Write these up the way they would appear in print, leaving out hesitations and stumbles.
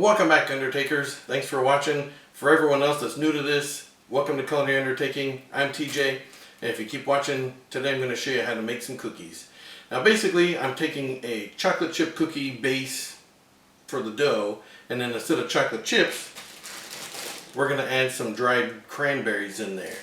Welcome back, Undertakers. Thanks for watching. For everyone else that's new to this, welcome to Culinary Undertaking. I'm TJ, and if you keep watching, today I'm going to show you how to make some cookies. Now basically, I'm taking a chocolate chip cookie base for the dough, and then instead of chocolate chips, we're going to add some dried cranberries in there.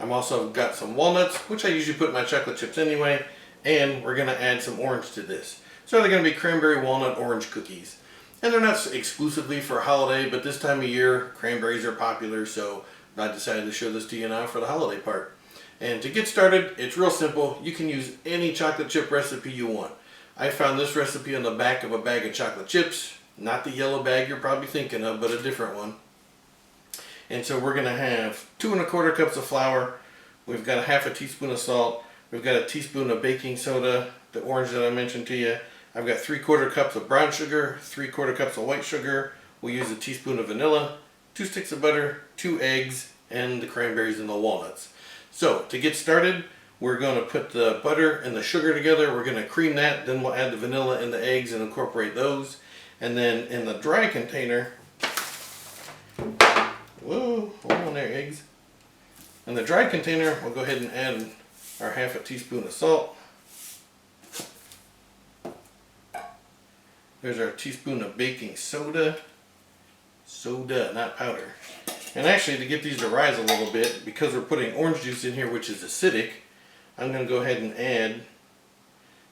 I'm also got some walnuts, which I usually put in my chocolate chips anyway, and we're going to add some orange to this. So they're going to be cranberry walnut orange cookies. And they're not exclusively for a holiday, but this time of year, cranberries are popular, so I decided to show this to you now for the holiday part. And to get started, it's real simple. You can use any chocolate chip recipe you want. I found this recipe on the back of a bag of chocolate chips, not the yellow bag you're probably thinking of, but a different one. And so we're going to have 2 1/4 cups of flour. We've got a half a teaspoon of salt. We've got a teaspoon of baking soda, the orange that I mentioned to you. I've got 3/4 cups of brown sugar, 3/4 cups of white sugar. We'll use a teaspoon of vanilla, 2 sticks of butter, 2 eggs, and the cranberries and the walnuts. So to get started, we're going to put the butter and the sugar together. We're going to cream that, then we'll add the vanilla and the eggs and incorporate those. And then in the dry container, whoa, hold on there, eggs. In the dry container, we'll go ahead and add our half a teaspoon of salt. There's our teaspoon of baking soda. Soda, not powder. And actually, to get these to rise a little bit, because we're putting orange juice in here, which is acidic, I'm going to go ahead and add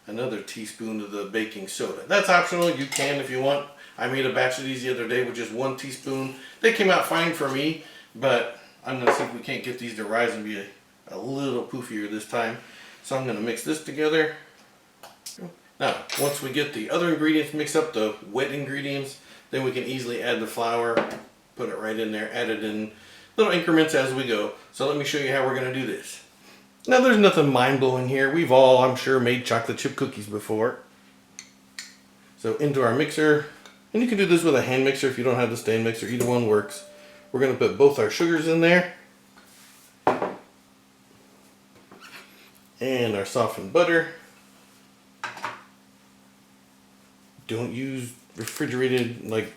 another teaspoon of the baking soda. That's optional. You can if you want. I made a batch of these the other day with just 1 teaspoon. They came out fine for me, but I'm going to see if we can't get these to rise and be a little poofier this time. So I'm going to mix this together. Now, once we get the other ingredients mixed up, the wet ingredients, then we can easily add the flour, put it right in there, add it in little increments as we go. So let me show you how we're going to do this. Now, there's nothing mind-blowing here. We've all, I'm sure, made chocolate chip cookies before. So into our mixer, and you can do this with a hand mixer if you don't have the stand mixer, either one works. We're going to put both our sugars in there, and our softened butter. Don't use refrigerated, like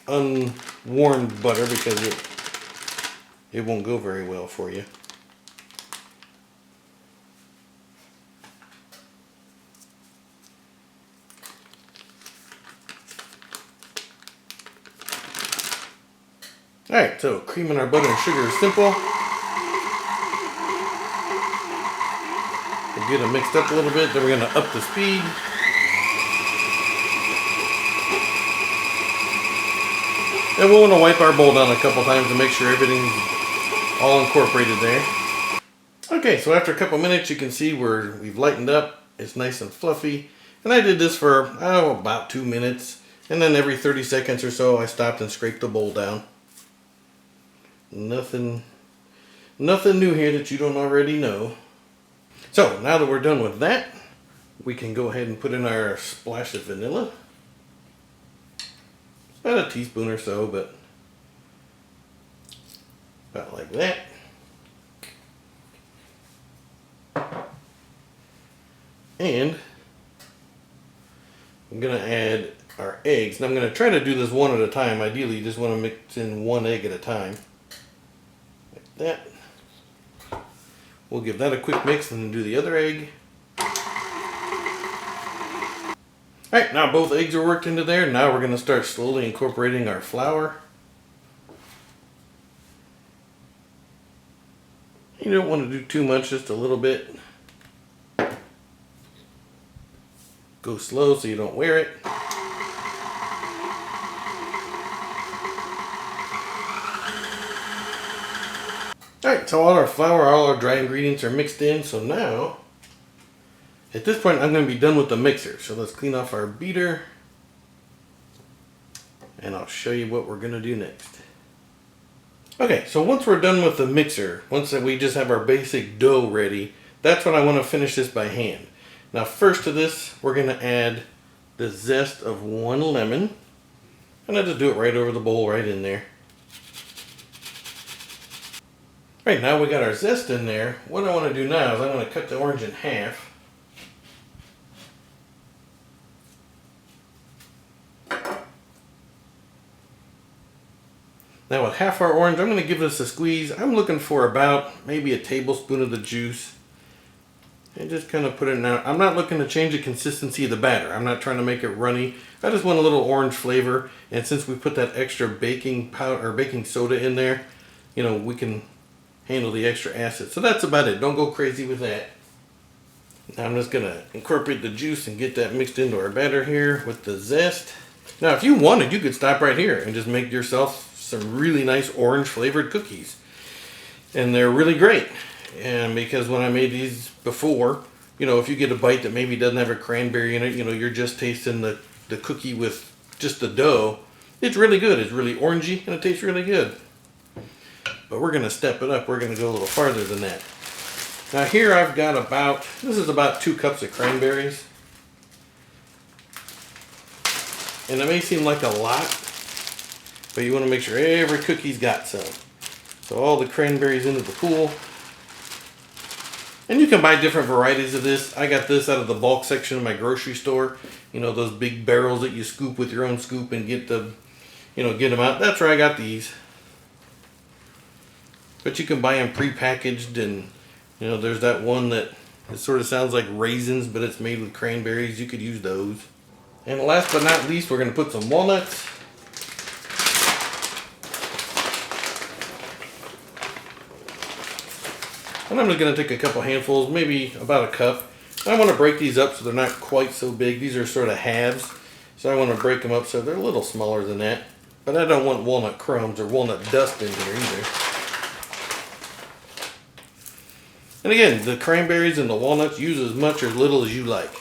unwarmed butter, because it won't go very well for you. Alright, so creaming our butter and sugar is simple. We'll get them mixed up a little bit, then we're going to up the speed. And we'll want to wipe our bowl down a couple times to make sure everything's all incorporated there. Okay, so after a couple minutes, you can see we've lightened up. It's nice and fluffy. And I did this for, about 2 minutes. And then every 30 seconds or so, I stopped and scraped the bowl down. Nothing new here that you don't already know. So now that we're done with that, we can go ahead and put in our splash of vanilla. About a teaspoon or so, but about like that. And I'm going to add our eggs. And I'm going to try to do this one at a time. Ideally, you just want to mix in 1 egg at a time. Like that. We'll give that a quick mix and then do the other egg. Alright, now both eggs are worked into there. Now we're going to start slowly incorporating our flour. You don't want to do too much, just a little bit. Go slow so you don't wear it. Alright, so all our flour, all our dry ingredients are mixed in. So now, at this point, I'm going to be done with the mixer. So let's clean off our beater. And I'll show you what we're going to do next. Okay, so once we're done with the mixer, once we just have our basic dough ready, that's when I want to finish this by hand. Now first to this, we're going to add the zest of 1 lemon. And I just do it right over the bowl, right in there. Right, now we got our zest in there. What I want to do now is I'm going to cut the orange in half. Now with half our orange, I'm going to give this a squeeze. I'm looking for about maybe a tablespoon of the juice. And just kind of put it in there. I'm not looking to change the consistency of the batter. I'm not trying to make it runny. I just want a little orange flavor. And since we put that extra baking powder or baking soda in there, you know, we can handle the extra acid. So that's about it. Don't go crazy with that. Now I'm just going to incorporate the juice and get that mixed into our batter here with the zest. Now if you wanted, you could stop right here and just make yourself some really nice orange flavored cookies. And they're really great. And because when I made these before, you know, if you get a bite that maybe doesn't have a cranberry in it, you know, you're just tasting the cookie with just the dough. It's really good. It's really orangey and it tastes really good. But we're going to step it up. We're going to go a little farther than that. Now here I've got this is about 2 cups of cranberries. And it may seem like a lot, but you want to make sure every cookie's got some. So all the cranberries into the pool. And you can buy different varieties of this. I got this out of the bulk section of my grocery store. You know, those big barrels that you scoop with your own scoop and get them out. That's where I got these. But you can buy them pre-packaged, and you know, there's that one that it sort of sounds like raisins, but it's made with cranberries. You could use those. And last but not least, we're going to put some walnuts. And I'm just going to take a couple handfuls, maybe about a cup. I want to break these up so they're not quite so big. These are sort of halves. So I want to break them up so they're a little smaller than that. But I don't want walnut crumbs or walnut dust in here either. And again, the cranberries and the walnuts, use as much or as little as you like.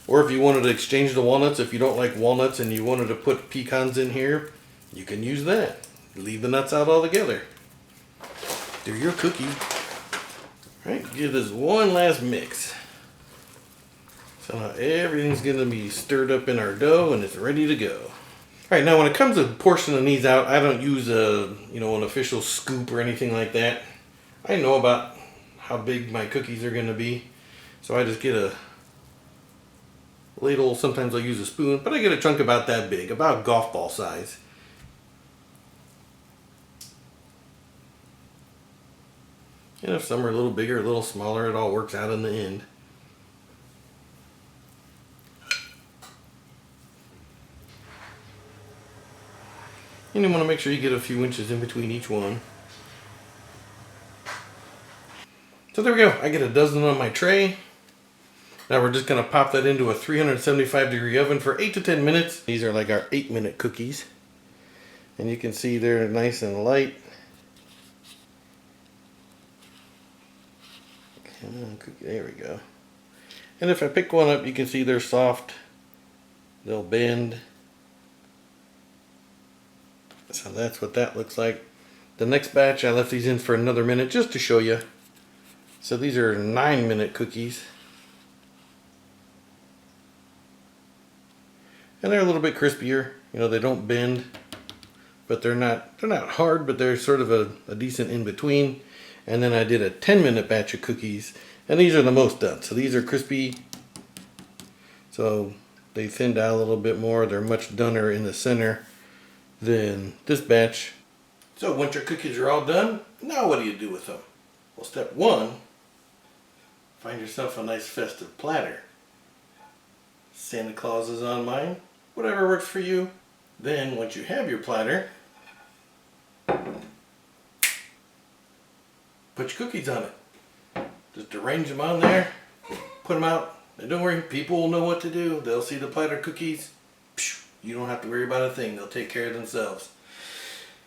Or if you wanted to exchange the walnuts, if you don't like walnuts and you wanted to put pecans in here, you can use that. Leave the nuts out altogether. They're your cookie. Right, give this one last mix. So now everything's going to be stirred up in our dough and it's ready to go. Alright, now when it comes to portioning these out, I don't use an official scoop or anything like that. I know about how big my cookies are going to be. So I just get a ladle. Sometimes I'll use a spoon, but I get a chunk about that big, about golf ball size. And if some are a little bigger, a little smaller, it all works out in the end. And you want to make sure you get a few inches in between each one. So there we go. I get a dozen on my tray. Now we're just going to pop that into a 375-degree oven for 8 to 10 minutes. These are like our 8-minute cookies. And you can see they're nice and light. There we go. And if I pick one up, you can see they're soft. They'll bend. So that's what that looks like. The next batch, I left these in for another minute just to show you. So these are 9-minute cookies. And they're a little bit crispier. You know, they don't bend, but they're not hard, but they're sort of a decent in between. And then I did a 10-minute batch of cookies, and these are the most done. So these are crispy, so they thinned out a little bit more. They're much dunner in the center than this batch. So once your cookies are all done, now what do you do with them? Well, step one, find yourself a nice festive platter. Santa Claus is on mine, whatever works for you. Then once you have your platter, put your cookies on it. Just arrange them on there, put them out, and don't worry, people will know what to do. They'll see the platter cookies. You don't have to worry about a thing. They'll take care of themselves.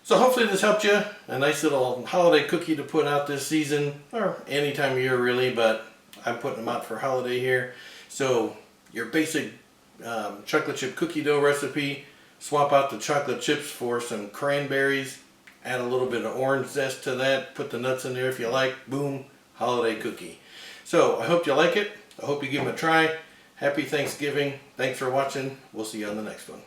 So hopefully this helped you. A nice little holiday cookie to put out this season, or any time of year really, but I'm putting them out for holiday here. So your basic chocolate chip cookie dough recipe, swap out the chocolate chips for some cranberries, add a little bit of orange zest to that, put the nuts in there if you like, boom, holiday cookie. So I hope you like it. I hope you give them a try. Happy Thanksgiving. Thanks for watching. We'll see you on the next one.